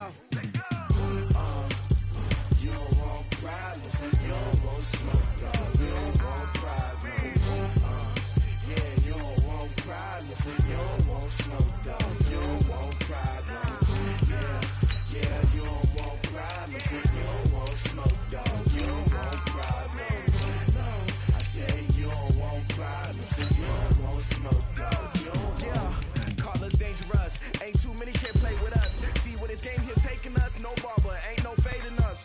You don't want problems, you don't want smoke, no. You don't want problems, yeah, you don't want problems, you don't want smoke, dog. You don't want problems, yeah, you don't want problems, you don't want smoke, dog. You don't want problems, no. I say you don't want problems, you don't want smoke, dog. You don't want. Call us dangerous, ain't too many can play with us. See what this game here taking us, no barber, ain't no fading us.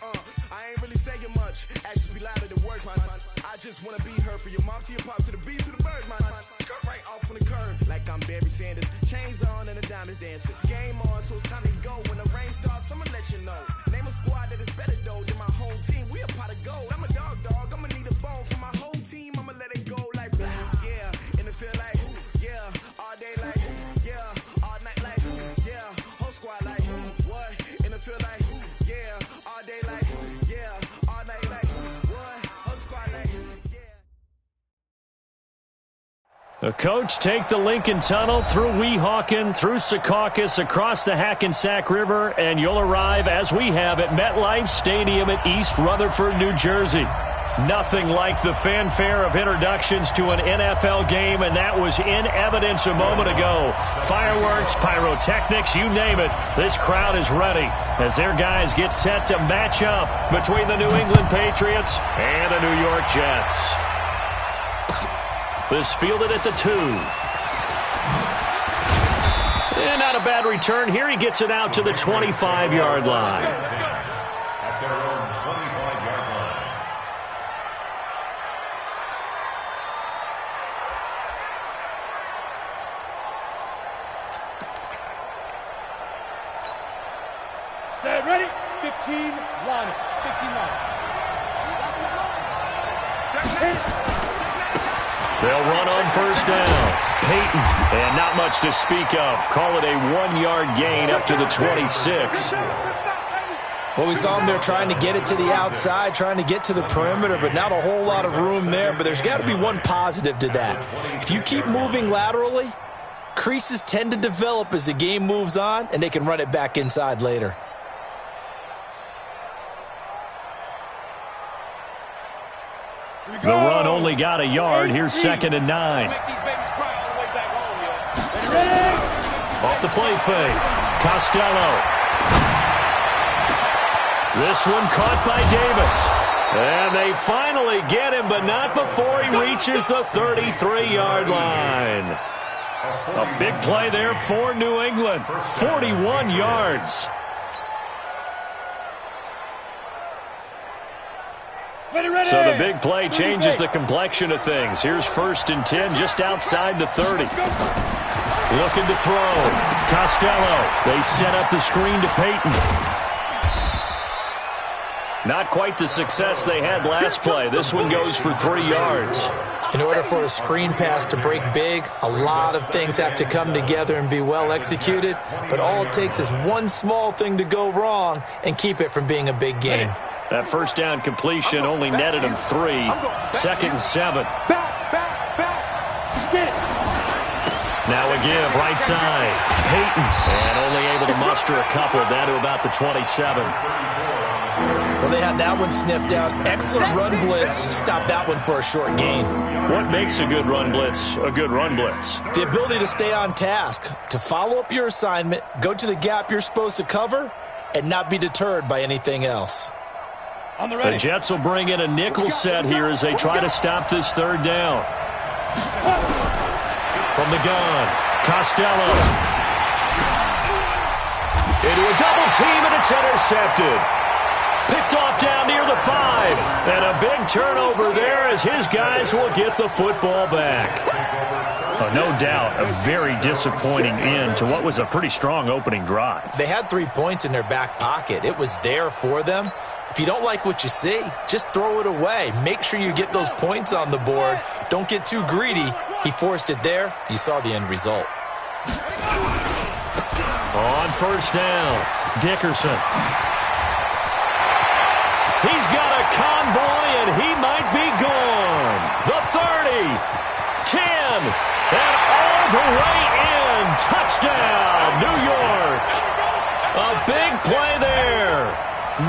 I ain't really saying much, actions be louder than words, man. I just wanna be heard for your mom to your pop to the beat to the birds, man. Cut right off on the curb, like I'm Barry Sanders. Chains on and the diamonds dancing. Game on, so it's time to go. When the rain starts, I'ma let you know. Name a squad that is better though than my whole team. We a pot of gold. I'm a dog, I'ma need a bone for my whole team. I'ma let it go like, yeah, in the field like, yeah, all day like, yeah, all night like, yeah, whole squad like, what? In the field like, yeah, all day like, yeah, all night like, what? Whole squad like, yeah. The coach take the Lincoln Tunnel through Weehawken, through Secaucus, across the Hackensack River, and you'll arrive, as we have, at MetLife Stadium at East Rutherford, New Jersey. Nothing like the fanfare of introductions to an NFL game, and that was in evidence a moment ago. Fireworks, pyrotechnics, you name it. This crowd is ready as their guys get set to match up between the New England Patriots and the New York Jets. This fielded at the 2. And not a bad return here. He gets it out to the 25-yard line. At their own 25-yard line. Set, ready? 15, line it. 15, line it. They'll run on first down. Peyton, and not much to speak of. Call it a 1-yard gain up to the 26. Well, we saw them there trying to get it to the outside, trying to get to the perimeter, but not a whole lot of room there. But there's got to be one positive to that. If you keep moving laterally, creases tend to develop as the game moves on, and they can run it back inside later. The run only got a yard. Here's 2nd and 9. Off the play fake. Costello. This one caught by Davis. And they finally get him, but not before he reaches the 33-yard line. A big play there for New England. 41 yards. So the big play changes the complexion of things. Here's 1st and 10 just outside the 30. Looking to throw. Costello. They set up the screen to Peyton. Not quite the success they had last play. This one goes for 3 yards. In order for a screen pass to break big, a lot of things have to come together and be well executed. But all it takes is one small thing to go wrong and keep it from being a big game. That first down completion only netted him 3. 2nd and 7. Now a give, right side. Peyton, and only able to muster a couple down to about the 27. Well, they had that one sniffed out. Excellent run blitz. Stop that one for a short gain. What makes a good run blitz a good run blitz? The ability to stay on task, to follow up your assignment, go to the gap you're supposed to cover, and not be deterred by anything else. The Jets will bring in a nickel set here as they try to stop this 3rd down. From the gun, Costello. Into a double team, and it's intercepted. Picked off down near the 5. And a big turnover there as his guys will get the football back. No doubt a very disappointing end to what was a pretty strong opening drive. They had 3 points in their back pocket. It was there for them. If you don't like what you see, just throw it away. Make sure you get those points on the board. Don't get too greedy. He forced it there. You saw the end result. On first down, Dickerson. He's got a convoy, and he might be gone. The 30, 10, and all the way in. Touchdown, New York. A big play there.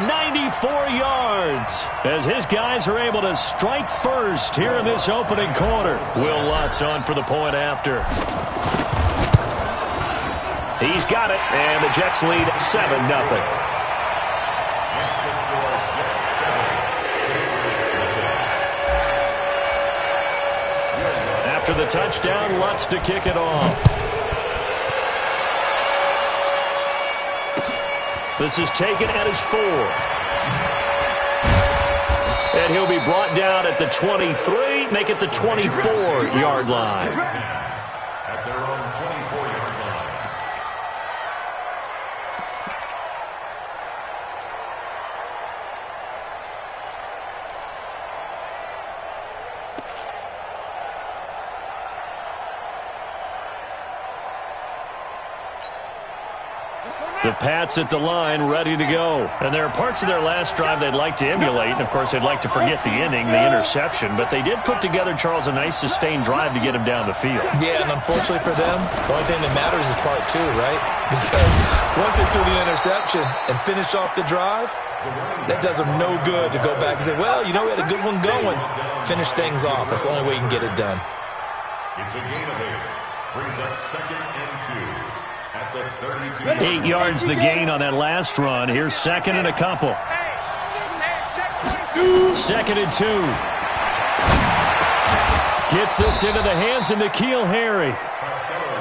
94 yards as his guys are able to strike first here in this opening quarter. Will Lutz on for the point after. He's got it, and the Jets lead 7-0. After the touchdown, Lutz to kick it off. This is taken at his 4. And he'll be brought down at the 23, make it the 24-yard line. At their own 24-yard line. The Pats at the line, ready to go. And there are parts of their last drive they'd like to emulate. And, of course, they'd like to forget the inning, the interception. But they did put together, Charles, a nice sustained drive to get him down the field. Yeah, and unfortunately for them, the only thing that matters is part 2, right? Because once they threw the interception and finished off the drive, that does them no good to go back and say, well, you know, we had a good one going. Finish things off. That's the only way you can get it done. It's a gain of 8. Brings up 2nd and 2. At the 32. 8 yards the gain on that last run. Here's 2nd and a couple. 2nd and 2. Gets this into the hands of N'Keal Harry.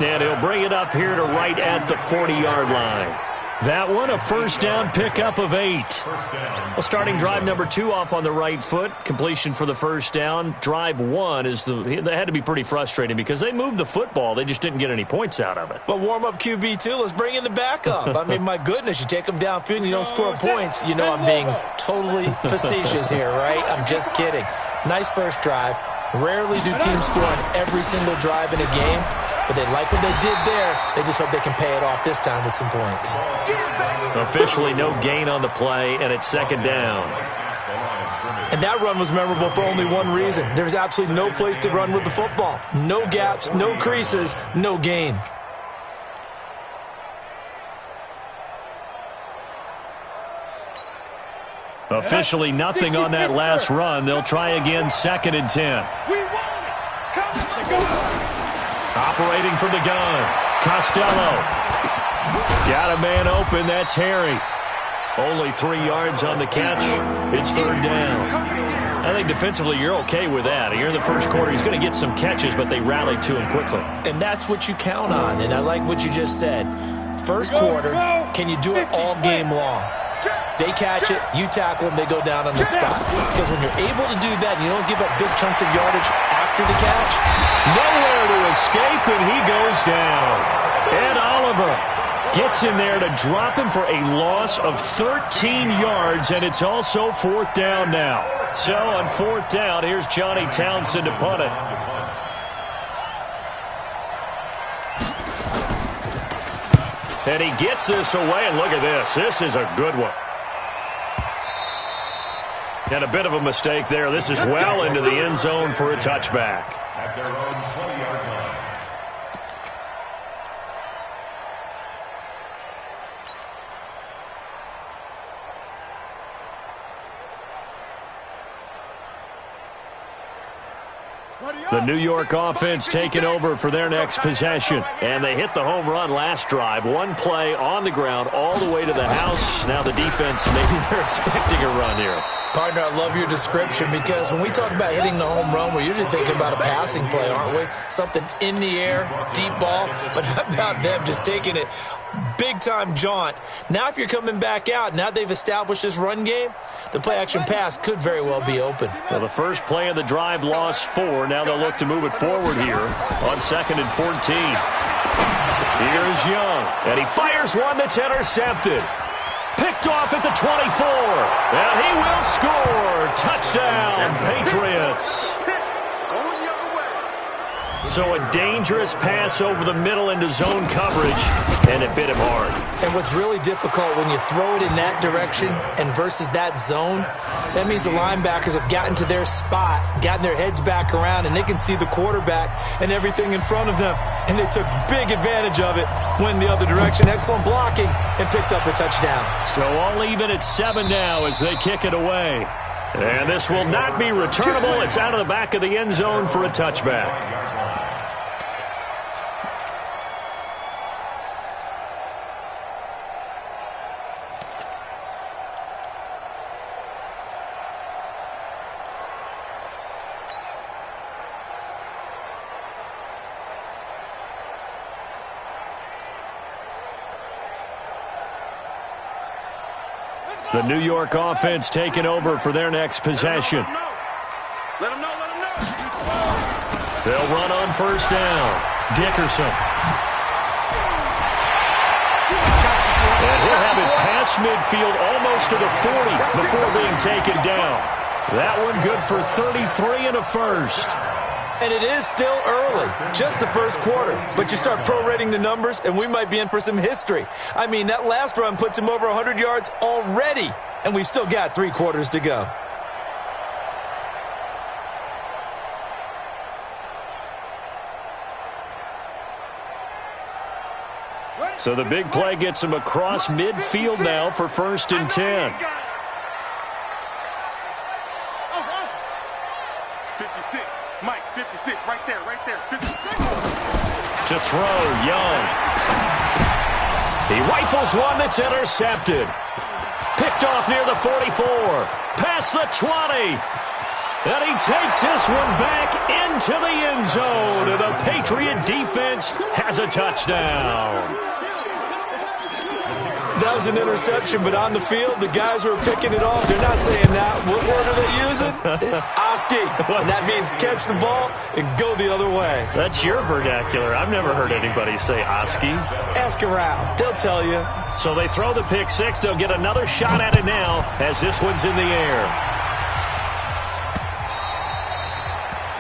And he'll bring it up here to right at the 40-yard line. That one, a first down pickup of 8. Well, starting drive number 2 off on the right foot. Completion for the first down. Drive 1 they had to be pretty frustrating because they moved the football. They just didn't get any points out of it. But warm-up QB, too. Let's bring in the backup. I mean, my goodness, you take them downfield and you don't score points. You know I'm being totally facetious here, right? I'm just kidding. Nice first drive. Rarely do teams score on every single drive in a game. But they like what they did there. They just hope they can pay it off this time with some points. Officially no gain on the play, and it's 2nd down. And that run was memorable for only one reason. There's absolutely no place to run with the football. No gaps, no creases, no gain. Officially nothing on that last run. They'll try again, 2nd and 10. Operating from the gun, Costello. Got a man open, that's Harry. Only 3 yards on the catch. It's 3rd down. I think defensively you're okay with that. Here in the first quarter, he's going to get some catches, but they rallied to him quickly. And that's what you count on, and I like what you just said. First quarter, can you do it all game long? They catch it, you tackle them, they go down on the spot. Because when you're able to do that, and you don't give up big chunks of yardage after the catch, nowhere to escape, and he goes down. Ed Oliver gets in there to drop him for a loss of 13 yards, and it's also 4th down now. So on 4th down, here's Johnny Townsend to punt it. And he gets this away, and look at this. This is a good one. And a bit of a mistake there. This is well into the end zone for a touchback. At their own 20-yard line. The New York offense taking over for their next possession. And they hit the home run last drive. One play on the ground all the way to the house. Now the defense, maybe they're expecting a run here. Partner, I love your description because when we talk about hitting the home run, we're usually thinking about a passing play, aren't we? Something in the air, deep ball. But how about them just taking it big-time jaunt? Now if you're coming back out, now they've established this run game, the play-action pass could very well be open. Well, the first play of the drive lost 4. Now they'll look to move it forward here on 2nd and 14. Here's Young, and he fires one that's intercepted. Picked off at the 24, and he will score. Touchdown, Patriots. So a dangerous pass over the middle into zone coverage, and it bit him hard. And what's really difficult when you throw it in that direction and versus that zone, that means the linebackers have gotten to their spot, gotten their heads back around, and they can see the quarterback and everything in front of them. And they took big advantage of it, went the other direction. Excellent blocking, and picked up a touchdown. So all even at 7 now as they kick it away. And this will not be returnable. It's out of the back of the end zone for a touchback. The New York offense taking over for their next possession. Let them know. They'll run on first down. Dickerson. And he'll have it past midfield almost to the 40 before being taken down. That one good for 33 and a first. And it is still early, just the first quarter. But you start prorating the numbers, and we might be in for some history. I mean, that last run puts him over 100 yards already, and we've still got 3 quarters to go. So the big play gets him across midfield now for 1st and 10. 56, Mike, 56, right there, 56. To throw, Young. He rifles one that's intercepted. Picked off near the 44. Past the 20. And he takes this one back into the end zone. And the Patriot defense has a touchdown. That was an interception, but on the field, the guys who are picking it off, they're not saying that. What word are they using? It's Oski. And that means catch the ball and go the other way. That's your vernacular. I've never heard anybody say Oski. Ask around. They'll tell you. So they throw the pick six. They'll get another shot at it now as this one's in the air.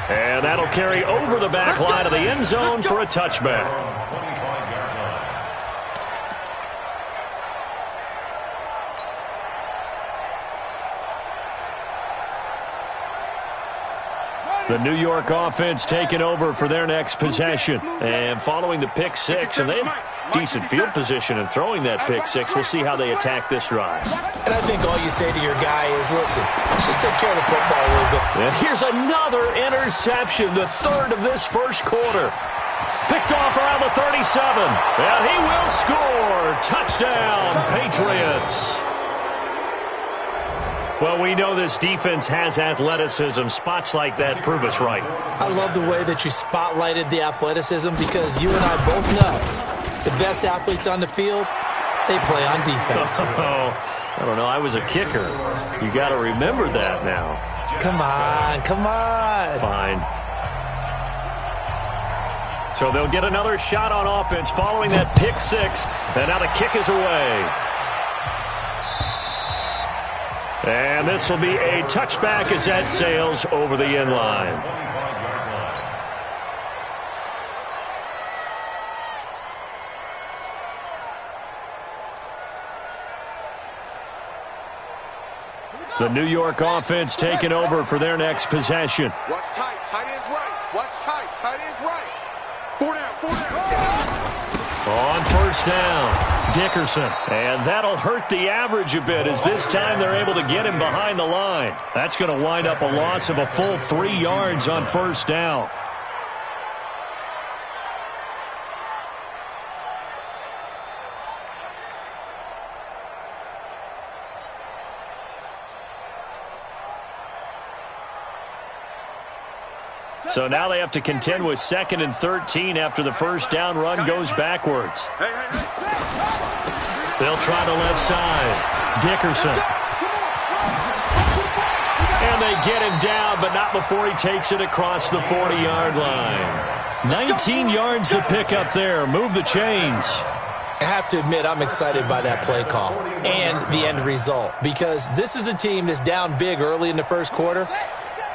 And that'll carry over the back line of the end zone for a touchback. The New York offense taking over for their next possession. And following the pick six, and they have decent field position in throwing that pick six. We'll see how they attack this drive. And I think all you say to your guy is, listen, let's just take care of the football a little bit. And here's another interception, the 3rd of this first quarter. Picked off around the 37. And he will score. Touchdown, Patriots. Well, we know this defense has athleticism. Spots like that prove us right. I love the way that you spotlighted the athleticism because you and I both know the best athletes on the field, they play on defense. Oh, I don't know. I was a kicker. You got to remember that now. Come on. Fine. So they'll get another shot on offense following that pick six. And now the kick is away. And this will be a touchback as that sails over the end line. The New York offense taking over for their next possession. Watch tight. Tight is right. Watch tight. Tight is right. 4 down. On first down, Dickerson. And that'll hurt the average a bit as this time they're able to get him behind the line. That's going to wind up a loss of a full 3 yards on first down. So now they have to contend with 2nd and 13 after the first down run goes backwards. They'll try the left side. Dickerson. And they get him down, but not before he takes it across the 40-yard line. 19 yards to pick up there. Move the chains. I have to admit, I'm excited by that play call and the end result because this is a team that's down big early in the first quarter.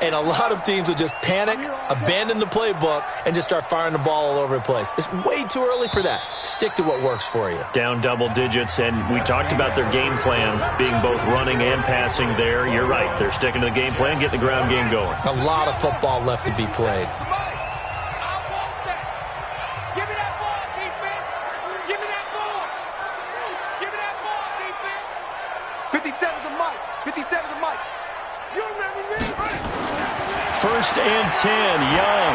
And a lot of teams will just panic, abandon the playbook, and just start firing the ball all over the place. It's way too early for that. Stick to what works for you. Down double digits, and we talked about their game plan being both running and passing there. You're right. They're sticking to the game plan, getting the ground game going. A lot of football left to be played. 57's the mic. 57's the mic. You remember me? 1st and 10, Young.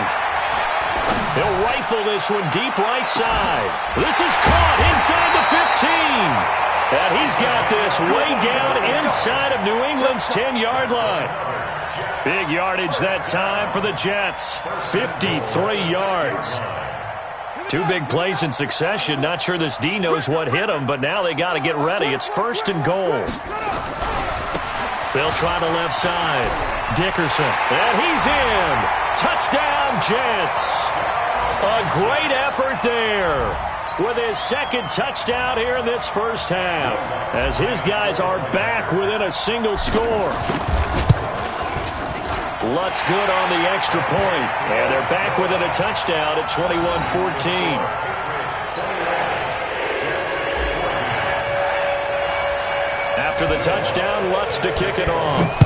He'll rifle this one deep right side. This is caught inside the 15. And he's got this way down inside of New England's 10-yard line. Big yardage that time for the Jets. 53 yards. 2 big plays in succession. Not sure this D knows what hit him, but now they got to get ready. It's 1st and goal. They'll try the left side. Dickerson. And he's in. Touchdown, Jets. A great effort there with his 2nd touchdown here in this first half, as his guys are back within a single score. Lutz good on the extra point, and they're back within a touchdown at 21-14. After the touchdown, Lutz to kick it off.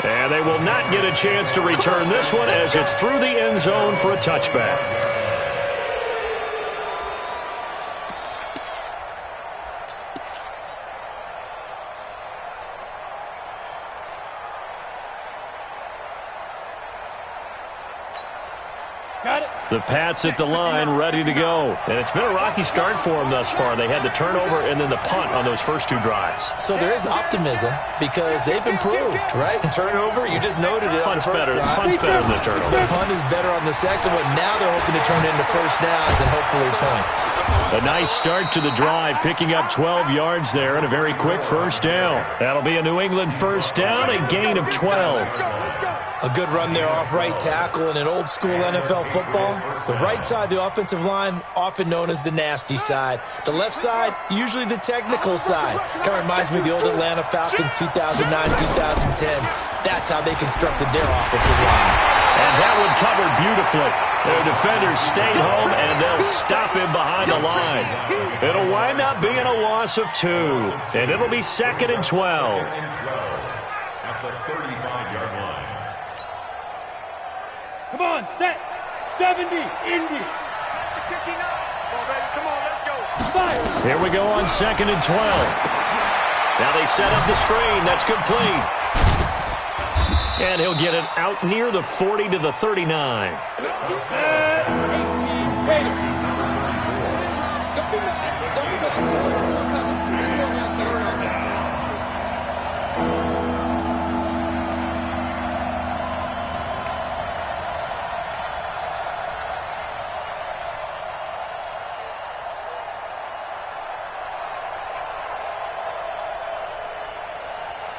And they will not get a chance to return this one as it's through the end zone for a touchback. Got it. The Pats at the line, ready to go. And it's been a rocky start for them thus far. They had the turnover and then the punt on those first 2 drives. So there is optimism because they've improved, right? Turnover, you just noted it. Punt's better than the turnover. The punt is better on the second one. Now they're hoping to turn it into first downs and hopefully points. A nice start to the drive, picking up 12 yards there and a very quick first down. That'll be a New England first down, a gain of 12. A good run there off right tackle in an old-school NFL football. The right side, the offensive line, often known as the nasty side. The left side, usually the technical side. Kind of reminds me of the old Atlanta Falcons 2009-2010. That's how they constructed their offensive line. And that one covered beautifully. Their defenders stayed home, and they'll stop him behind the line. It'll wind up being a loss of 2, and it'll be 2nd and 12. At the 35-yard line. Come on, set. 70, Indy. 59. Come on, baby. Come on, let's go. Fire. Here we go on 2nd and 12. Now they set up the screen. That's complete. And he'll get it out near the 40 to the 39. 18. Wait.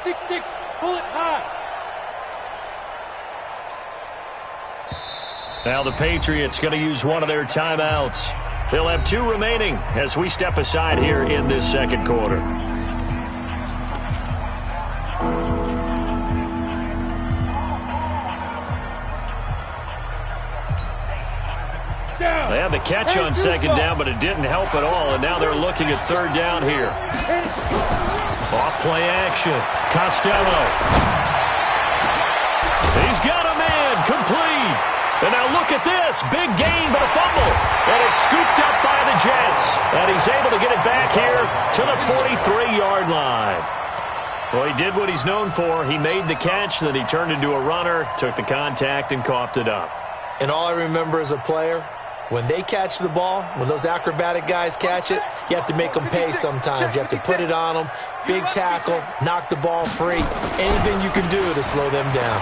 6-6, pull it high. Now the Patriots going to use one of their timeouts. They'll have 2 remaining as we step aside here in this second quarter. They had the catch on 2nd down, but it didn't help at all, and now they're looking at 3rd down here. Off-play action. Costello. He's got a man. Complete. And now look at this. Big gain, but a fumble. And it's scooped up by the Jets. And he's able to get it back here to the 43-yard line. Well, he did what he's known for. He made the catch, then he turned into a runner, took the contact, and coughed it up. And all I remember as a player, when they catch the ball, when those acrobatic guys catch it, you have to make them pay sometimes. You have to put it on them, big tackle, knock the ball free, anything you can do to slow them down.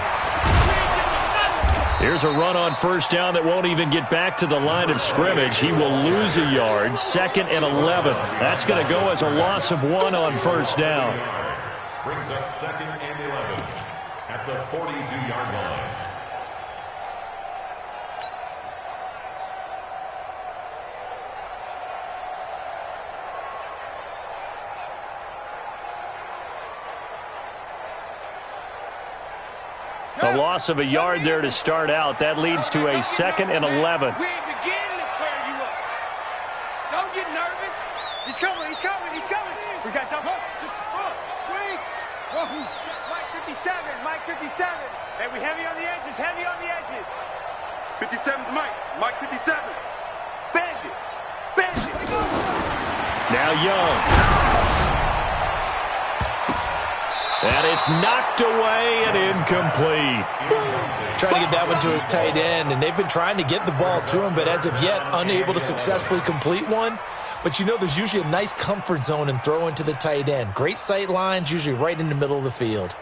Here's a run on 1st down that won't even get back to the line of scrimmage. He will lose a yard, 2nd and 11. That's going to go as a loss of 1 on 1st down. Brings up 2nd and 11 at the 42-yard line. A loss of a yard there to start out. That leads to a 2nd and 11. We ain't beginning to tear you up. Don't get nervous. He's coming, he's coming, he's coming. We got double. Mike 57, Mike 57. Hey, we heavy on the edges, heavy on the edges. 57's Mike. Mike 57. Bandit. Bandit. Now Young. And it's knocked away and incomplete. Trying to get that one to his tight end, and they've been trying to get the ball to him, but as of yet, unable to successfully complete one. But you know there's usually a nice comfort zone in throwing to the tight end. Great sight lines, usually right in the middle of the field.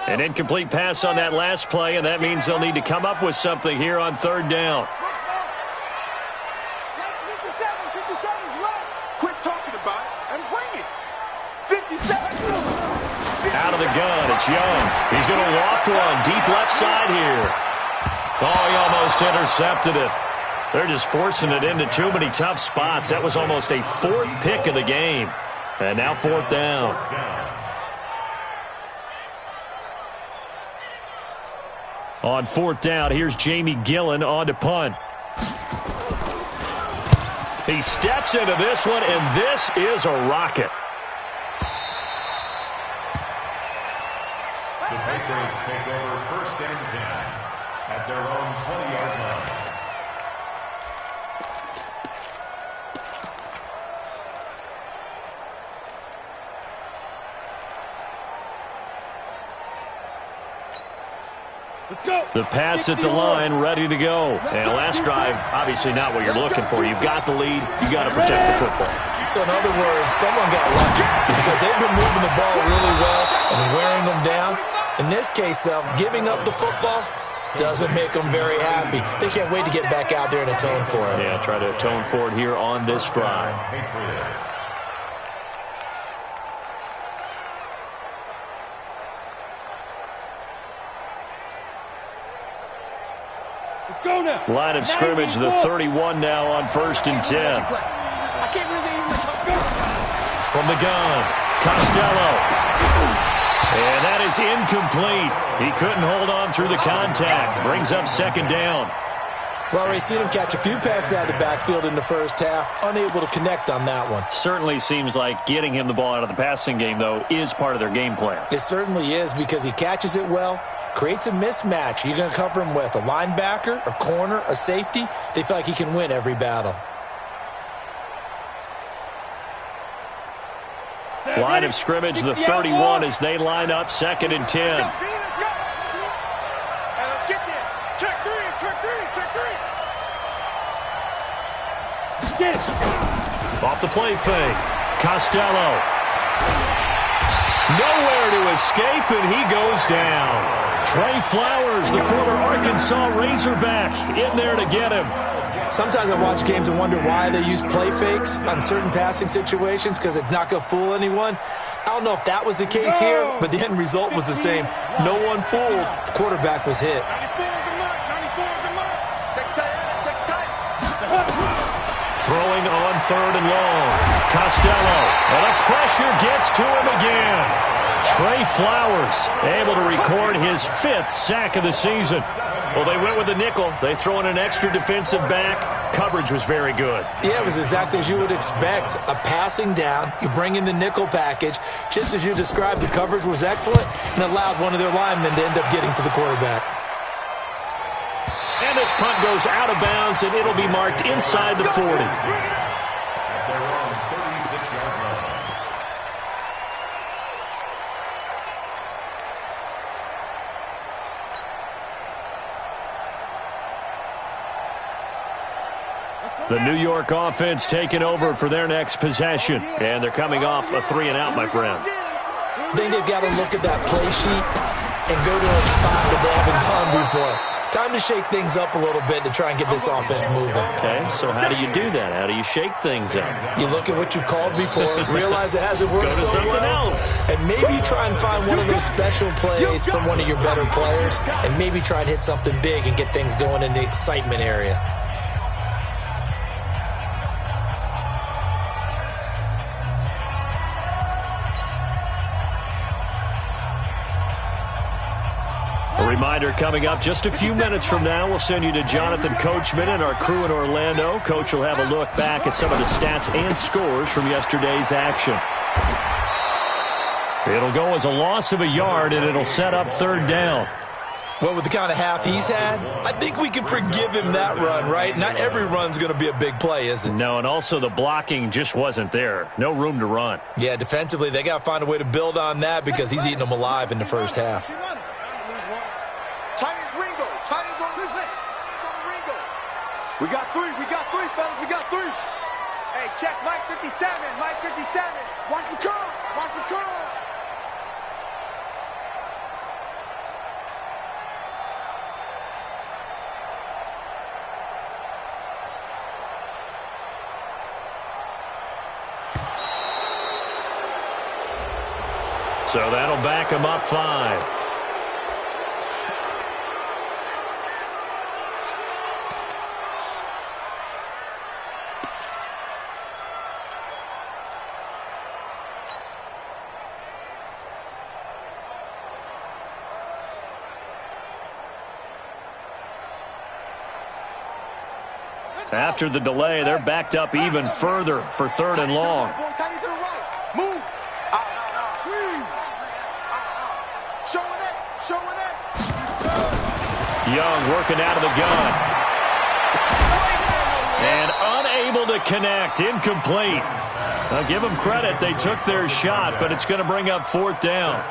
An incomplete pass on that last play, and that means they'll need to come up with something here on 3rd down. 57's right. Quit talking about it and bring it. 57. Out of the gun, it's Young. He's going to loft one deep left side here. Oh, he almost intercepted it. They're just forcing it into too many tough spots. That was almost a 4th pick of the game. And now 4th down. On 4th down, here's Jamie Gillen on to punt. He steps into this one, and this is a rocket. The Patriots take over 1st and 10 at their own 20-yard line. Let's go. The Pats at the line, ready to go. And last drive, obviously not what you're looking for. You've got the lead. You got to protect the football. So in other words, someone got lucky because they've been moving the ball really well and wearing them down. In this case, though, giving up the football doesn't make them very happy. They can't wait to get back out there and atone for it. Yeah, try to atone for it here on this drive. Patriots. Let's go now. Line of scrimmage, the 31 now on 1st and 10. I can't believe they even let you go. From the gun, Costello. And that is incomplete. He couldn't hold on through the contact. Brings up 2nd down. Well, we've seen him catch a few passes out of the backfield in the first half, unable to connect on that one. Certainly seems like getting him the ball out of the passing game, though, is part of their game plan. It certainly is because he catches it well, creates a mismatch. You're going to cover him with a linebacker, a corner, a safety. They feel like he can win every battle. Line of scrimmage, the 31 as they line up 2nd and 10. Let's get there. Check three. Get it. Off the play fake. Costello. Nowhere to escape, and he goes down. Trey Flowers, the former Arkansas Razorback, in there to get him. Sometimes I watch games and wonder why they use play fakes on certain passing situations because it's not going to fool anyone. I don't know if that was the case here, but the end result was the same. No one fooled. The quarterback was hit. 94 is the mark. 94 is the mark. Check tight. Throwing on 3rd and long. Costello. And the pressure gets to him again. Trey Flowers able to record his 5th sack of the season. Well, they went with the nickel. They throw in an extra defensive back. Coverage was very good. Yeah, it was exactly as you would expect. A passing down. You bring in the nickel package. Just as you described, the coverage was excellent and allowed one of their linemen to end up getting to the quarterback. And this punt goes out of bounds, and it'll be marked inside the 40. At their own 36-yard line. The New York offense taking over for their next possession. And they're coming off a 3-and-out, my friend. I think they've got to look at that play sheet and go to a spot that they haven't gone before. Time to shake things up a little bit to try and get this offense moving. Okay, so how do you do that? How do you shake things up? You look at what you've called before, realize it hasn't worked Go to so something well, else. and maybe try and find one of those special plays from one of your better players, and maybe try and hit something big and get things going in the excitement area. Reminder coming up just a few minutes from now, we'll send you to Jonathan Coachman and our crew in Orlando. Coach will have a look back at some of the stats and scores from yesterday's action. It'll go as a loss of a yard, and it'll set up third down. Well, with the kind of half he's had, I think we can forgive him that run, right? Not every run's going to be a big play, is it? No, and also the blocking just wasn't there. No room to run. Yeah, defensively, they got to find a way to build on that because he's eating them alive in the first half. Tight is Ringo. Tight is on Ringo. We got three, fellas. We got three. Hey, check Mike 57. Mike 57. Watch the curl. Watch the curl. So that'll back him up 5. After the delay, they're backed up even further for third and long. Move. Showing it. Young working out of the gun. And unable to connect. Incomplete. Now give them credit. They took their shot, but it's going to bring up fourth down.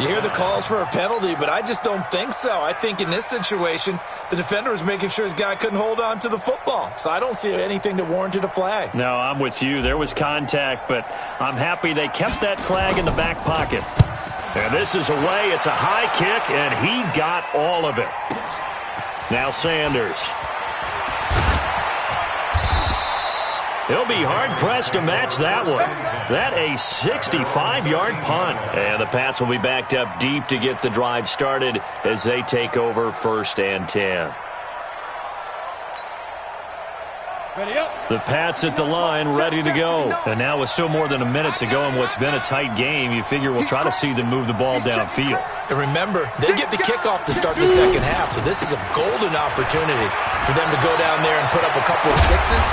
You hear the calls for a penalty, but I just don't think so. I think in this situation, the defender was making sure his guy couldn't hold on to the football. So I don't see anything that warranted a flag. No, I'm with you. There was contact, but I'm happy they kept that flag in the back pocket. And this is away. It's a high kick, and he got all of it. Now Sanders. He'll be hard-pressed to match that one. That a 65-yard punt. And the Pats will be backed up deep to get the drive started as they take over 1st and 10. The Pats at the line, ready to go. And now with still more than a minute to go in what's been a tight game, you figure we'll try to see them move the ball downfield. And remember, they get the kickoff to start the second half, so this is a golden opportunity for them to go down there and put up a couple of sixes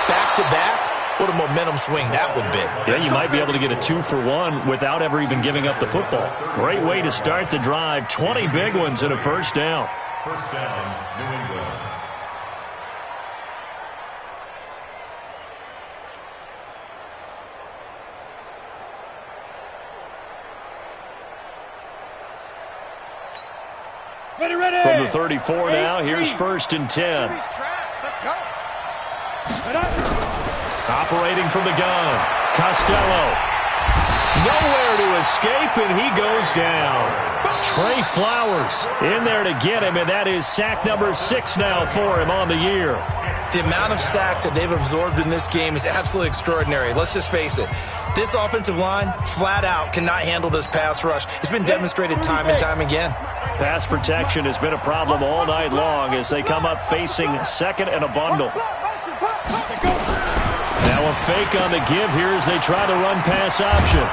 back-to-back. What a momentum swing that would be. Yeah, you might be able to get a 2-for-1 without ever even giving up the football. Great way to start the drive. 20 big ones and a first down. First down, New England. From the 34 now, here's 1st and 10. Operating from the gun, Costello. Nowhere to escape, and he goes down. Trey Flowers in there to get him, and that is sack number 6 now for him on the year. The amount of sacks that they've absorbed in this game is absolutely extraordinary. Let's just face it. This offensive line, flat out, cannot handle this pass rush. It's been demonstrated time and time again. Pass protection has been a problem all night long as they come up facing 2nd and a bundle. Now a fake on the give here as they try the run-pass option.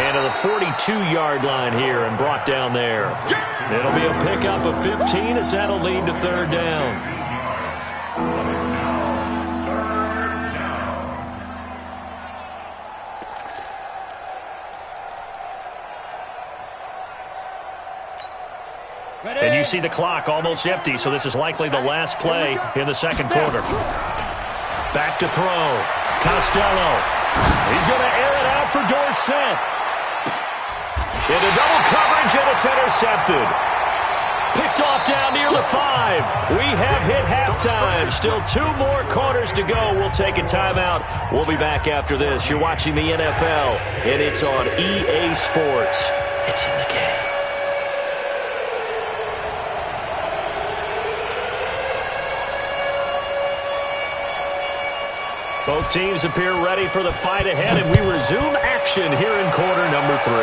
And to the 42-yard line here and brought down there. It'll be a pickup of 15 as that'll lead to third down. And you see the clock almost empty, so this is likely the last play in the second quarter. Back to throw. Costello. He's going to air it out for Dorsett. Into double coverage, and it's intercepted. Picked off down near the 5. We have hit halftime. Still 2 more quarters to go. We'll take a timeout. We'll be back after this. You're watching the NFL, and it's on EA Sports. It's in the game. Both teams appear ready for the fight ahead, and we resume action here in quarter number 3.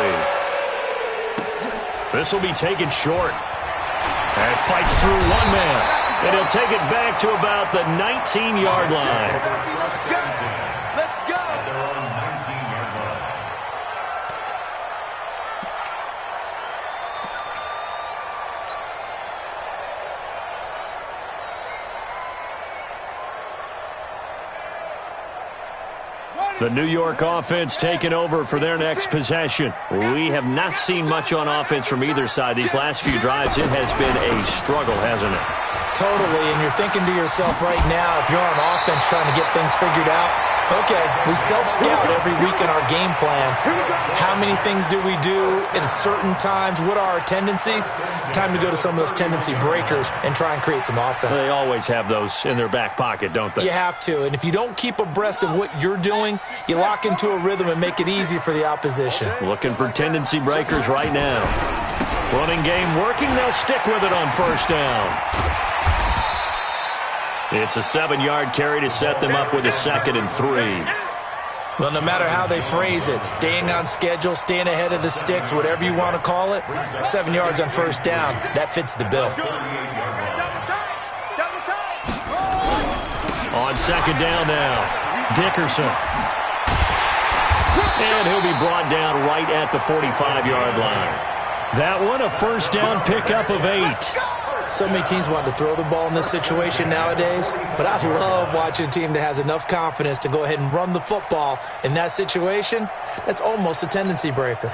This will be taken short. And fights through one man. And he'll take it back to about the 19-yard line. Let's go. The New York offense taking over for their next possession. We have not seen much on offense from either side. These last few drives, it has been a struggle, hasn't it? Totally, and you're thinking to yourself right now, if you're on offense trying to get things figured out, okay, we self-scout every week in our game plan. How many things do we do at certain times? What are our tendencies? Time to go to some of those tendency breakers and try and create some offense. They always have those in their back pocket, don't they? You have to, and if you don't keep abreast of what you're doing, you lock into a rhythm and make it easy for the opposition. Looking for tendency breakers right now. Running game working, they'll stick with it on first down. It's a 7-yard carry to set them up with a 2nd and 3. Well, no matter how they phrase it, staying on schedule, staying ahead of the sticks, whatever you want to call it, 7 yards on first down, that fits the bill. On 2nd down now, Dickerson. And he'll be brought down right at the 45-yard line. That one, a first down pickup of 8. So many teams want to throw the ball in this situation nowadays, but I love watching a team that has enough confidence to go ahead and run the football. In that situation, that's almost a tendency breaker.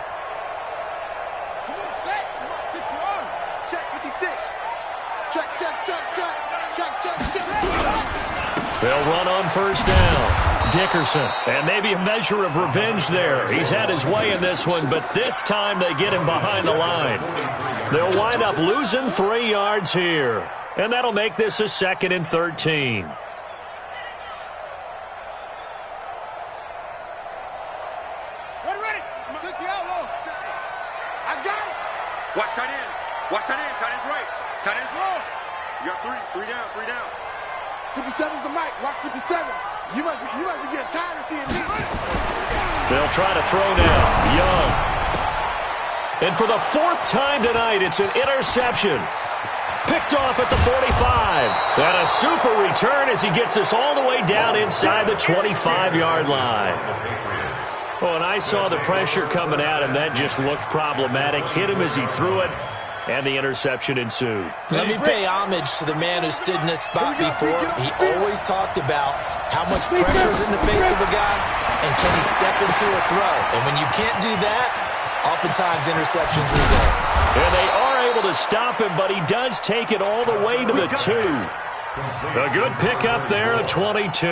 They'll run on first down. Dickerson, and maybe a measure of revenge there. He's had his way in this one, but this time they get him behind the line. They'll wind up losing 3 yards here, and that'll make this a 2nd and 13. Ready. I got it. Watch tight end. Watch tight end. Tight end's right. Tight end's wrong. You got 3 down. 57's the mic. Watch 57. You must be getting tired of seeing me. They'll try to throw now. Young. And for the 4th time tonight, it's an interception. Picked off at the 45. And a super return as he gets us all the way down inside the 25-yard line. Oh, and I saw the pressure coming at him. That just looked problematic. Hit him as he threw it, and the interception ensued. Let me pay homage to the man who stood in this spot before. He always talked about how much pressure is in the face of a guy, and can he step into a throw. And when you can't do that, oftentimes interceptions result. And they are able to stop him, but he does take it all the way to the 2. A good pickup there, a 22.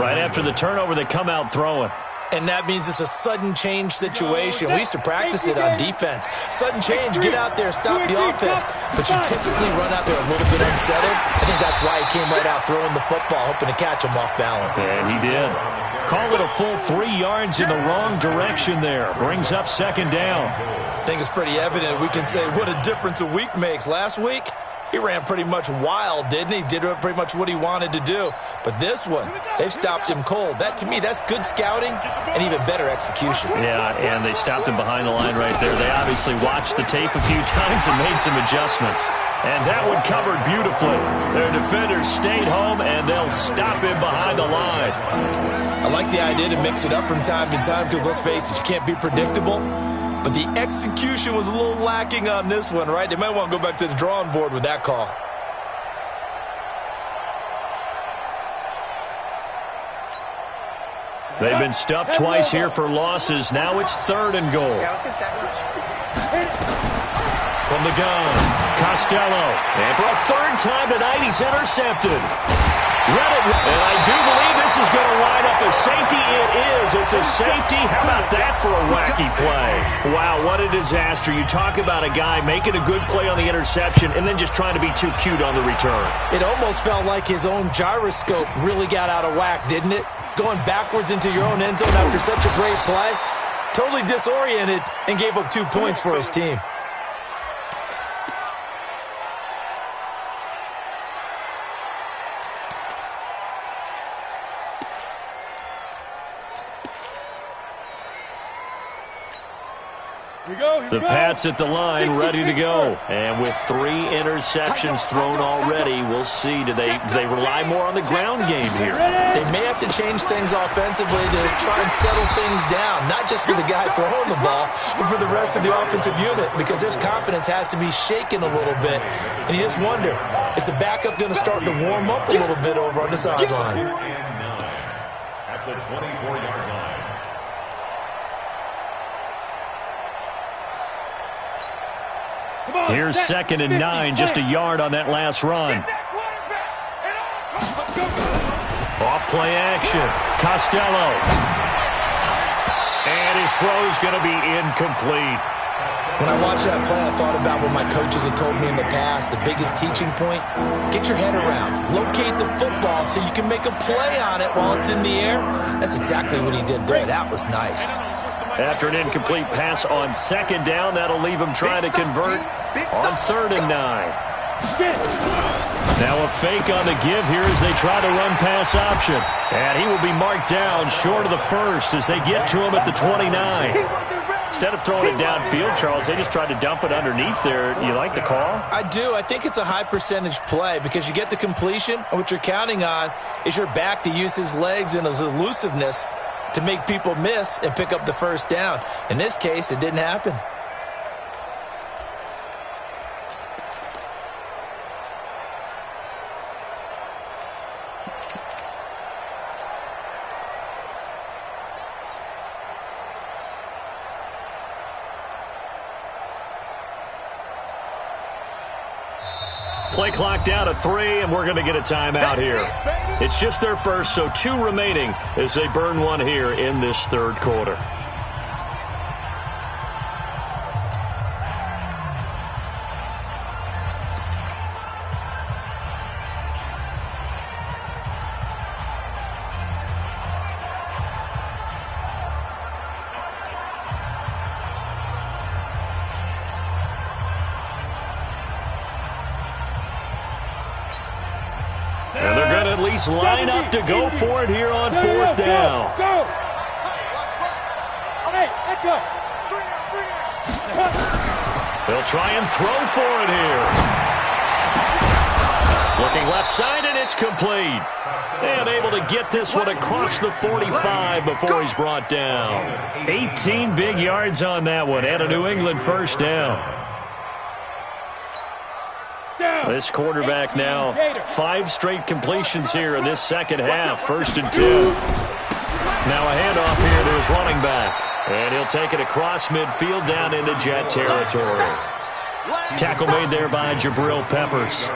Right after the turnover, they come out throwing. And that means it's a sudden change situation. We used to practice it on defense. Sudden change, get out there, stop the offense. But you typically run out there a little bit unsettled. I think that's why he came right out throwing the football, hoping to catch him off balance. And he did. Call it a full 3 yards in the wrong direction there. Brings up 2nd down. I think it's pretty evident. We can say what a difference a week makes. Last week, he ran pretty much wild, didn't he? Did pretty much what he wanted to do. But this one, they've stopped him cold. That, to me, that's good scouting and even better execution. Yeah, and they stopped him behind the line right there. They obviously watched the tape a few times and made some adjustments. And that one covered beautifully. Their defenders stayed home, and they'll stop him behind the line. I like the idea to mix it up from time to time because, let's face it, you can't be predictable. But the execution was a little lacking on this one, right? They might want to go back to the drawing board with that call. They've been stuffed twice here for losses. Now it's 3rd and goal. Yeah, let's get sandwich. From the gun, Costello. And for a 3rd time tonight, he's intercepted. Read it, and I do believe this is going to line up a safety. It is. It's a safety. How about that for a wacky play? Wow, what a disaster. You talk about a guy making a good play on the interception and then just trying to be too cute on the return. It almost felt like his own gyroscope really got out of whack, didn't it? Going backwards into your own end zone after such a great play. Totally disoriented and gave up 2 points for his team. The Pats at the line, ready to go. And with 3 interceptions thrown already, we'll see. Do they rely more on the ground game here? They may have to change things offensively to try and settle things down, not just for the guy throwing the ball, but for the rest of the offensive unit, because their confidence has to be shaken a little bit. And you just wonder, is the backup going to start to warm up a little bit over on the sideline? the 24-yard line. Here's 2nd and 9, just a yard on that last run. Off play action. Costello. And his throw's going to be incomplete. When I watched that play, I thought about what my coaches had told me in the past. The biggest teaching point, get your head around. Locate the football so you can make a play on it while it's in the air. That's exactly what he did there. That was nice. After an incomplete pass on 2nd down, that'll leave him trying to convert on 3rd and 9. Now a fake on the give here as they try the run pass option. And he will be marked down short of the first as they get to him at the 29. Instead of throwing it downfield, Charles, they just tried to dump it underneath there. You like the call? I do. I think it's a high percentage play because you get the completion, and what you're counting on is your back to use his legs and his elusiveness to make people miss and pick up the first down. In this case, it didn't happen. Play clock down to 3, and we're going to get a timeout here. It's just their first, so 2 remaining as they burn one here in this 3rd quarter. And they're going to at least line up to go for it here on 4th down. Go! Hey, let's go! They'll try and throw for it here. Looking left side, and it's complete. And able to get this one across the 45 before he's brought down. 18 big yards on that one, and a New England first down. This quarterback now, 5 straight completions here in this second half. 1st and 2. Now a handoff here to his running back. And he'll take it across midfield down into Jet territory. Tackle made there by Jabril Peppers.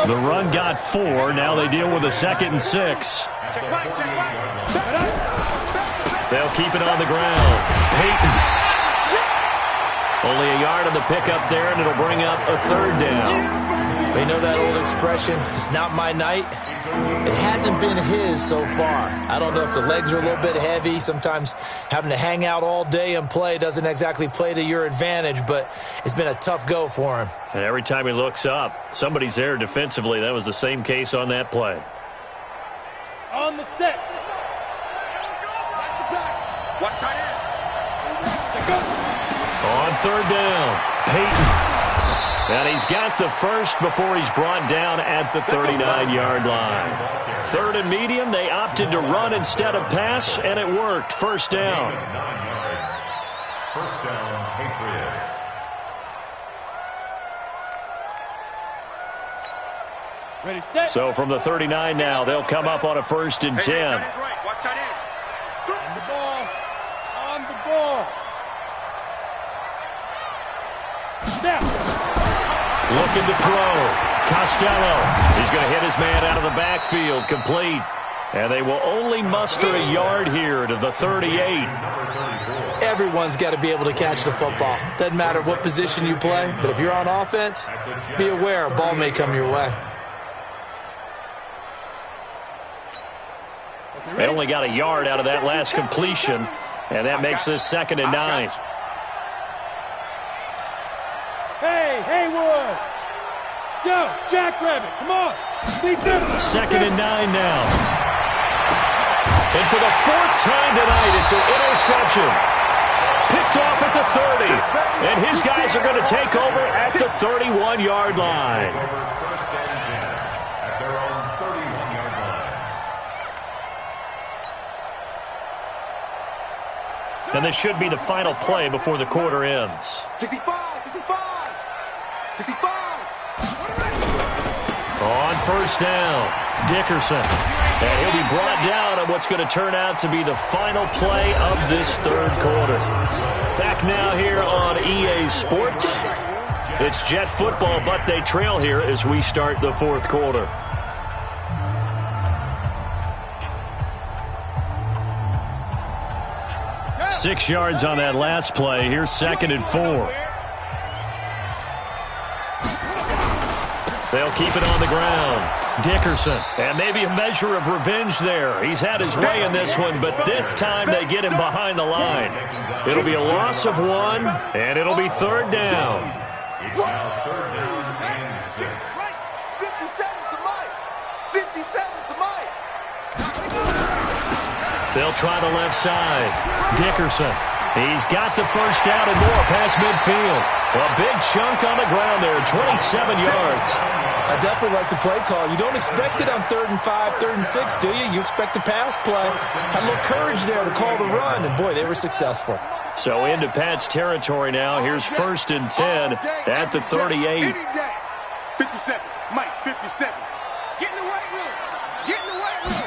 The run got 4. Now they deal with a 2nd and 6. They'll keep it on the ground. Peyton. Only a yard on the pickup there, and it'll bring up a 3rd down. They know that old expression, it's not my night. It hasn't been his so far. I don't know if the legs are a little bit heavy. Sometimes having to hang out all day and play doesn't exactly play to your advantage, but it's been a tough go for him. And every time he looks up, somebody's there defensively. That was the same case on that play. On the set. Watch tight end. On 3rd down, Peyton. And he's got the first before he's brought down at the 39-yard line. 3rd and medium, they opted to run instead of pass, and it worked. 1st down. 9 yards. 1st down, Patriots. Ready, set. So from the 39 now, they'll come up on a 1st and 10. Watch tight end. On the ball. On the ball. Snap. Looking to throw. Costello. He's going to hit his man out of the backfield. Complete. And they will only muster a yard here to the 38. Everyone's got to be able to catch the football. Doesn't matter what position you play, but if you're on offense, be aware a ball may come your way. They only got a yard out of that last completion, and that makes this 2nd and 9. Hey, Haywood. Go, Jackrabbit, come on. 2nd and 9 now. And for the 4th time tonight, it's an interception. Picked off at the 30. And his guys are going to take over at the 31-yard line. And this should be the final play before the quarter ends. 65, 65, 65. On 1st down, Dickerson. And he'll be brought down on what's going to turn out to be the final play of this third quarter. Back now here on EA Sports. It's Jet football, but they trail here as we start the fourth quarter. Six yards on that last play. Here's 2nd and 4. They'll keep it on the ground. Dickerson. And maybe a measure of revenge there. He's had his way in this one, but this time they get him behind the line. It'll be a loss of 1, and it'll be 3rd down. It's now 3rd down and 6. 57's the mic. 57's the mic. They'll try the left side. Dickerson. He's got the first down and more past midfield. A big chunk on the ground there, 27 yards. I definitely like the play call. You don't expect it on 3rd and 5, 3rd and 6, do you? You expect a pass play. Had a little courage there to call the run, and boy, they were successful. So into Pat's territory now. Here's 1st and 10 at the 38. 57, Mike, 57. Get in the weight room. Get in the weight room.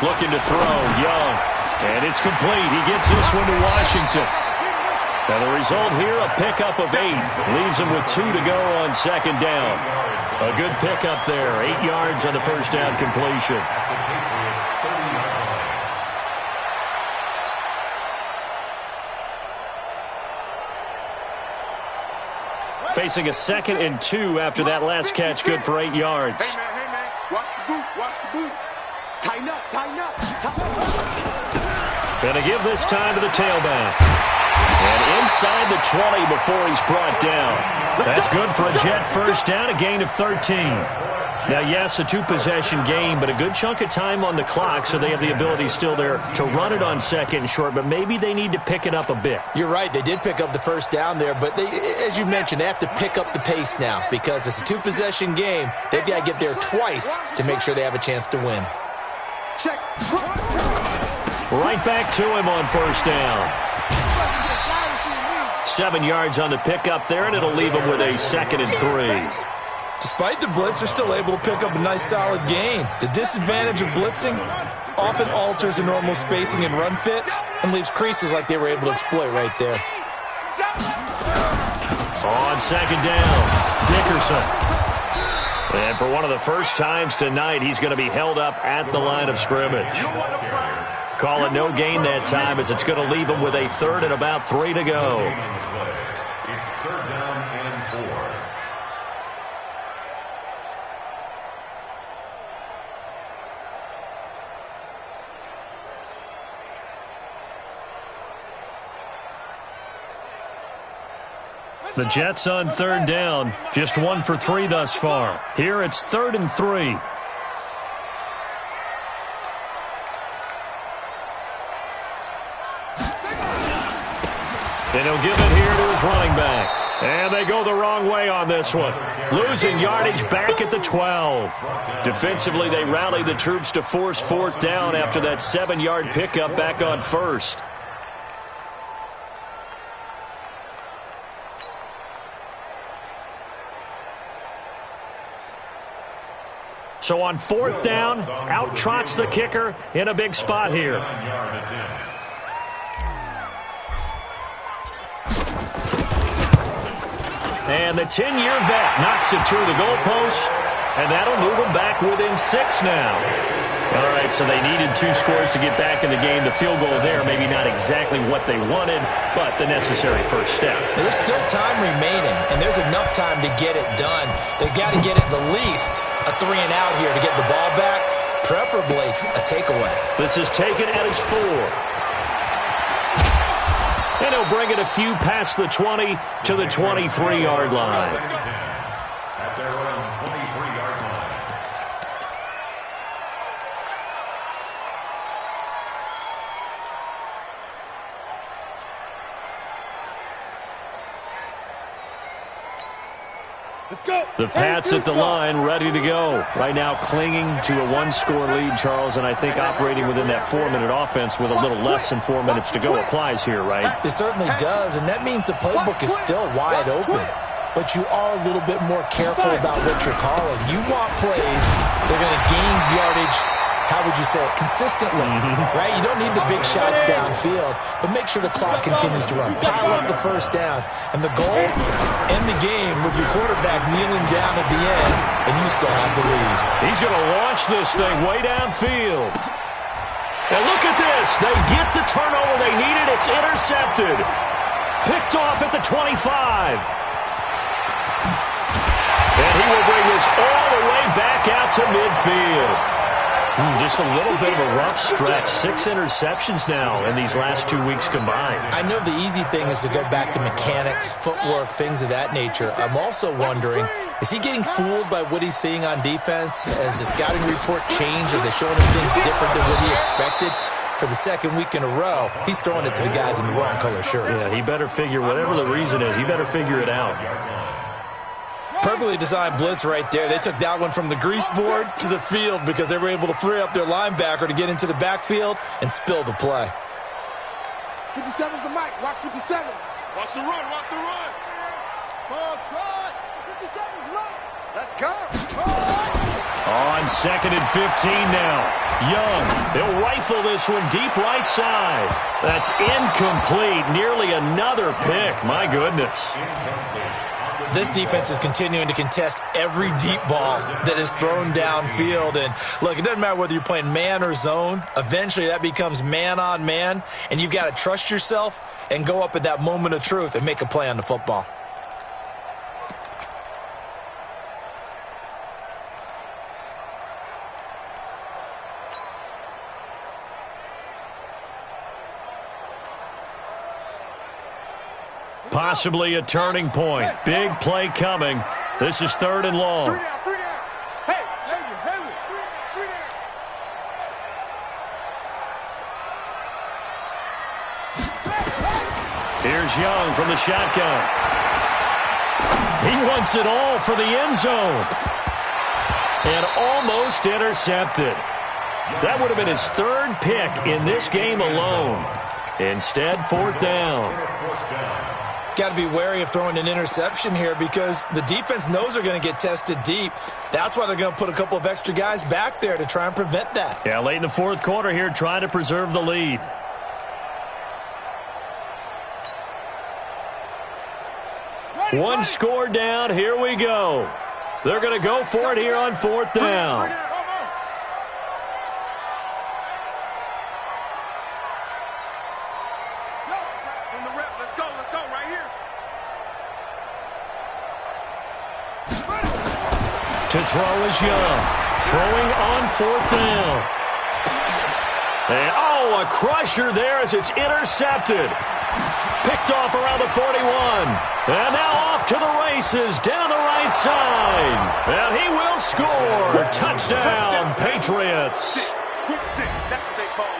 Looking to throw, Young. And it's complete. He gets this one to Washington. Now the result here, a pickup of 8. Leaves him with 2 to go on 2nd down. A good pickup there. 8 yards on the first down completion. Facing a 2nd and 2 after that last catch, good for 8 yards. Hey, man, watch the boot, watch the boot. Tighten up, tighten up. Gonna give this time to the tailback. And inside the 20 before he's brought down. That's good for a Jet first down, a gain of 13. Now, yes, a 2-possession game, but a good chunk of time on the clock, so they have the ability still there to run it on 2nd and short, but maybe they need to pick it up a bit. You're right. They did pick up the first down there, but they, as you mentioned, they have to pick up the pace now because it's a 2-possession game. They've got to get there twice to make sure they have a chance to win. Check. Right back to him on first down. 7 yards on the pickup there, and it'll leave him with a 2nd and 3. Despite the blitz, they're still able to pick up a nice, solid gain. The disadvantage of blitzing often alters the normal spacing and run fits and leaves creases like they were able to exploit right there. On 2nd down, Dickerson. And for one of the first times tonight, he's going to be held up at the line of scrimmage. Call it no gain that time as it's going to leave him with a 3rd and about 3 to go. It's 3rd down and 4. The Jets on 3rd down, just 1 for 3 thus far. Here it's 3rd and 3. And he'll give it here to his running back. And they go the wrong way on this one. Losing yardage back at the 12. Defensively, they rally the troops to force 4th down after that 7-yard pickup back on 1st. So on 4th down, out trots the kicker in a big spot here. And the 10-year vet knocks it through the goalpost, and that'll move them back within 6 now. All right, so they needed 2 scores to get back in the game. The field goal there, maybe not exactly what they wanted, but the necessary first step. There's still time remaining, and there's enough time to get it done. They've got to get it the least a 3 and out here to get the ball back, preferably a takeaway. This is taken at his 4. And he'll bring it a few past the 20 to the 23-yard line. At their own 23-yard line. Let's go. The Pats at the line, ready to go. Right now clinging to a 1-score lead, Charles, and I think operating within that 4-minute offense with a little less than 4 minutes to go applies here, right? It certainly does, and that means the playbook is still wide open. but you are a little bit more careful about what you're calling. You want plays that are going to gain yardage, how would you say it, consistently, right? You don't need the big shots downfield, but make sure the clock continues to run. Pile up the first downs. And the goal, end the game with your quarterback kneeling down at the end, and you still have the lead. He's going to launch this thing way downfield. And look at this. They get the turnover they needed. It's intercepted. Picked off at the 25. And he will bring this all the way back out to midfield. Just a little bit of a rough stretch. 6 interceptions now in these last 2 weeks combined. I know the easy thing is to go back to mechanics, footwork, things of that nature. I'm also wondering, is he getting fooled by what he's seeing on defense? Has the scouting report changed? Are they showing him things different than what he expected? For the second week in a row, he's throwing it to the guys in the wrong color shirts. Yeah, he better figure, whatever the reason is, he better figure it out. Perfectly designed blitz right there. They took that one from the grease board to the field because they were able to free up their linebacker to get into the backfield and spill the play. 57's the mic. Watch 57. Watch the run. Watch the run. Ball trot. 57's right. Let's go. On 2nd and 15 now. Young, they'll rifle this one deep right side. That's incomplete. Nearly another pick. My goodness. This defense is continuing to contest every deep ball that is thrown downfield. And look, it doesn't matter whether you're playing man or zone. Eventually that becomes man on man. And you've got to trust yourself and go up at that moment of truth and make a play on the football. Possibly a turning point. Big play coming. This is 3rd and long. 3 down, 3 down. Hey, hey, 3 down. Here's Young from the shotgun. He wants it all for the end zone. And almost intercepted. That would have been his 3rd pick in this game alone. Instead, 4th down. Got to be wary of throwing an interception here because the defense knows they're going to get tested deep. That's why they're going to put a couple of extra guys back there to try and prevent that. Yeah, late in the 4th quarter here, trying to preserve the lead. One score down. Here we go. They're going to go for it here on 4th down. To throw is Young. Throwing on 4th down. And, oh, a crusher there as it's intercepted. Picked off around the 41. And now off to the races down the right side. And he will score. Touchdown, Patriots. Quick 6. That's what they call us.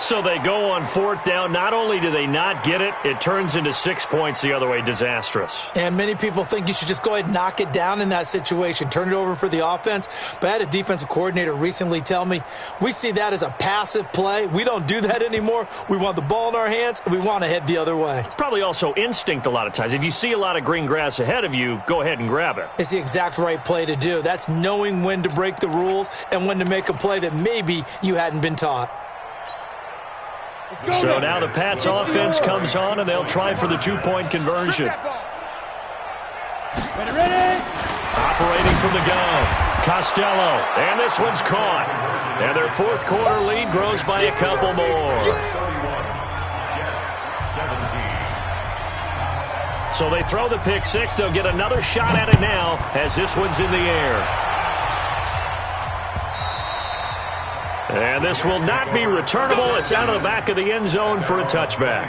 So they go on 4th down. Not only do they not get it, it turns into 6 points the other way. Disastrous. And many people think you should just go ahead and knock it down in that situation. Turn it over for the offense. But I had a defensive coordinator recently tell me, we see that as a passive play. We don't do that anymore. We want the ball in our hands, and we want to head the other way. It's probably also instinct a lot of times. If you see a lot of green grass ahead of you, go ahead and grab it. It's the exact right play to do. That's knowing when to break the rules and when to make a play that maybe you hadn't been taught. So now the Pats offense comes on, and they'll try for the 2-point conversion. Operating from the gun, Costello, and this one's caught. And their 4th quarter lead grows by a couple more. So they throw the pick 6. They'll get another shot at it now as this one's in the air. And this will not be returnable. It's out of the back of the end zone for a touchback.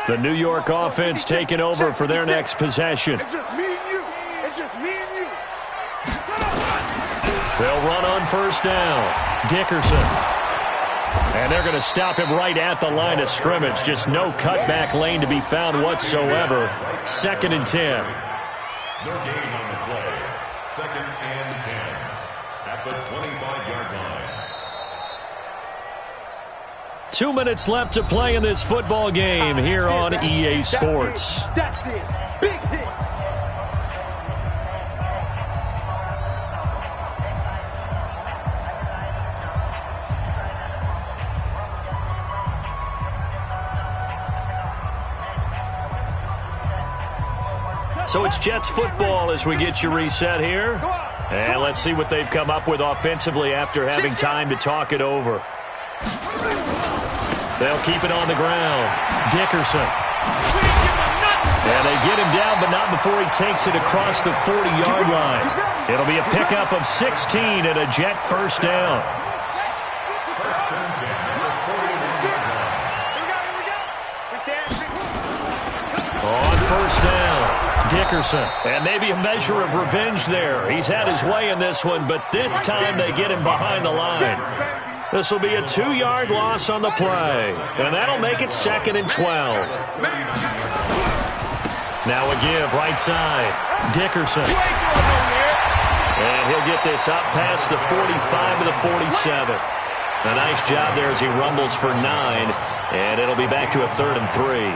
The New York offense taking over for their next possession. It's just me and you. It's just me and you. They'll run on 1st down. Dickerson. And they're going to stop him right at the line of scrimmage. Just no cutback lane to be found whatsoever. 2nd and 10. No gain on the play. 2nd and 10 at the 25-yard line. 2 minutes left to play in this football game here on EA Sports. That's it. Big hit. So it's Jets football as we get you reset here. And let's see what they've come up with offensively after having time to talk it over. They'll keep it on the ground. Dickerson. And they get him down, but not before he takes it across the 40-yard line. It'll be a pickup of 16 and a Jet first down. On first down. Dickerson, and maybe a measure of revenge there. He's had his way in this one, but this time they get him behind the line. This will be a 2-yard loss on the play, and that'll make it 2nd and 12. Now a give right side. Dickerson. And he'll get this up past the 45 to the 47. A nice job there as he rumbles for 9, and it'll be back to a 3rd and 3.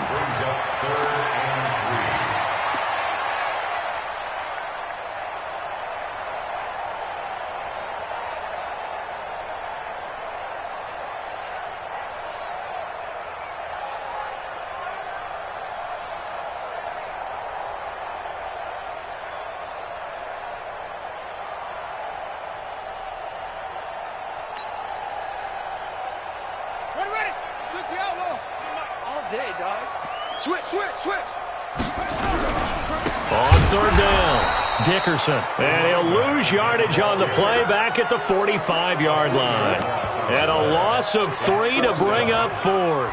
Switch. On 3rd down, Dickerson. And he'll lose yardage on the play back at the 45-yard line. And a loss of 3 to bring up 4th.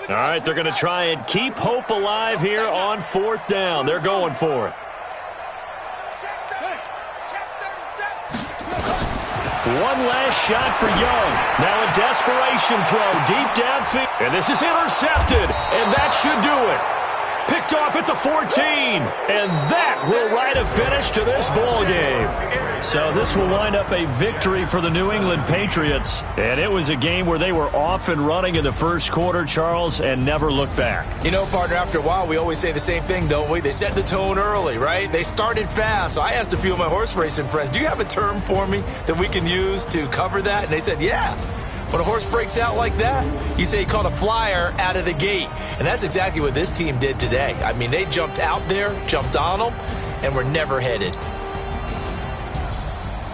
All right, they're going to try and keep hope alive here on 4th down. They're going for it. One last shot for Young. Now a desperation throw deep downfield. And this is intercepted, and that should do it. Picked off at the 14, and that will write a finish to this ball game. So this will wind up a victory for the New England Patriots. And it was a game where they were off and running in the first quarter, Charles, and never looked back. You know, partner, after a while, we always say the same thing, don't we? They set the tone early, right? They started fast. So I asked a few of my horse racing friends, do you have a term for me that we can use to cover that? And they said, yeah. When a horse breaks out like that, you say he caught a flyer out of the gate. And that's exactly what this team did today. I mean, they jumped out there, jumped on them, and were never headed.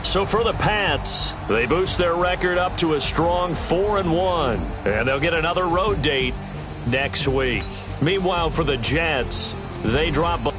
So for the Pats, they boost their record up to a strong 4-1. And they'll get another road date next week. Meanwhile, for the Jets, they drop